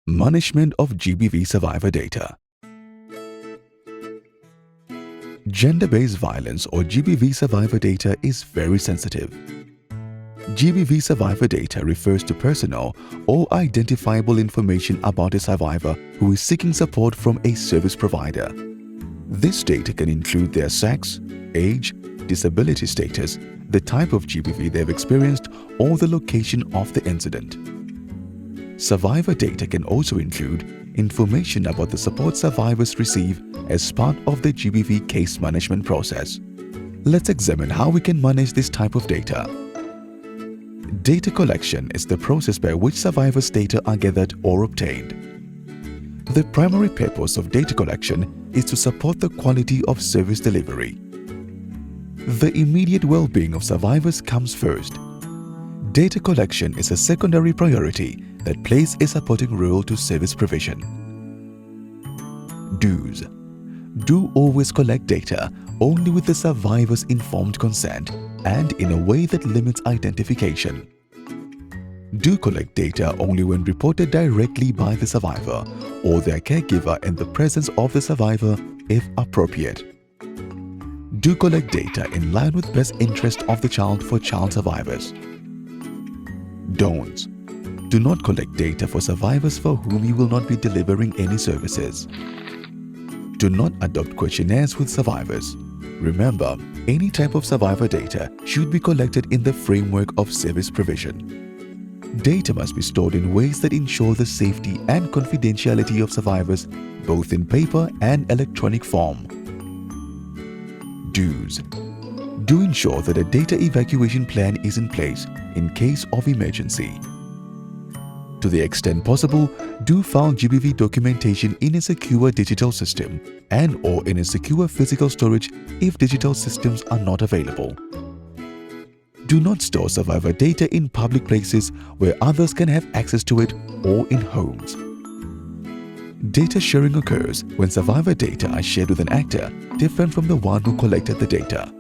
Management of GBV Survivor Data. Gender-based violence or GBV survivor data is very sensitive. GBV survivor data refers to personal or identifiable information about a survivor who is seeking support from a service provider. This data can include their sex, age, disability status, the type of GBV they've experienced, or the location of the incident. Survivor data can also include information about the support survivors receive as part of the GBV case management process. Let's examine how we can manage this type of data. Data collection is the process by which survivors' data are gathered or obtained. The primary purpose of data collection is to support the quality of service delivery. The immediate well-being of survivors comes first. Data collection is a secondary priority that plays a supporting role to service provision. Do's. Do always collect data only with the survivor's informed consent and in a way that limits identification. Do collect data only when reported directly by the survivor or their caregiver in the presence of the survivor if appropriate. Do collect data in line with best interest of the child for child survivors. Don'ts. Do not collect data for survivors for whom you will not be delivering any services. Do not adopt questionnaires with survivors. Remember, any type of survivor data should be collected in the framework of service provision. Data must be stored in ways that ensure the safety and confidentiality of survivors, both in paper and electronic form. Do's. Do ensure that a data evacuation plan is in place in case of emergency. To the extent possible, do file GBV documentation in a secure digital system and/or in a secure physical storage if digital systems are not available. Do not store survivor data in public places where others can have access to it or in homes. Data sharing occurs when survivor data are shared with an actor different from the one who collected the data.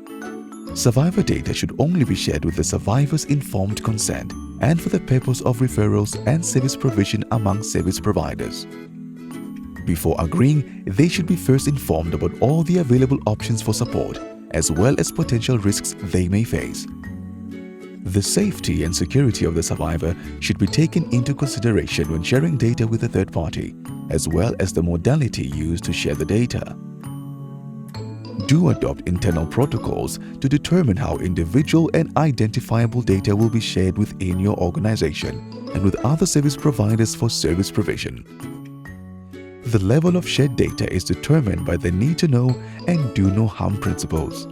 Survivor data should only be shared with the survivor's informed consent and for the purpose of referrals and service provision among service providers. Before agreeing, they should be first informed about all the available options for support, as well as potential risks they may face. The safety and security of the survivor should be taken into consideration when sharing data with a third party, as well as the modality used to share the data. Do adopt internal protocols to determine how individual and identifiable data will be shared within your organization and with other service providers for service provision. The level of shared data is determined by the need to know and do no harm principles.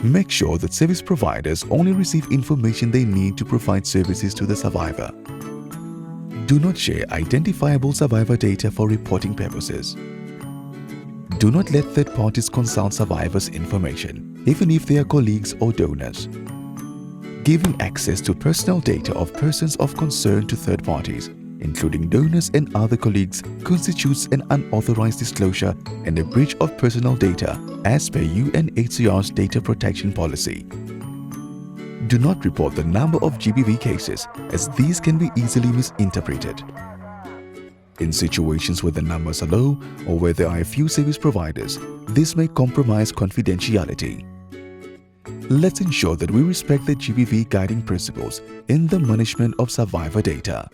Make sure that service providers only receive information they need to provide services to the survivor. Do not share identifiable survivor data for reporting purposes. Do not let third parties consult survivors' information, even if they are colleagues or donors. Giving access to personal data of persons of concern to third parties, including donors and other colleagues, constitutes an unauthorized disclosure and a breach of personal data as per UNHCR's data protection policy. Do not report the number of GBV cases, as these can be easily misinterpreted. In situations where the numbers are low or where there are a few service providers, this may compromise confidentiality. Let's ensure that we respect the GBV guiding principles in the management of survivor data.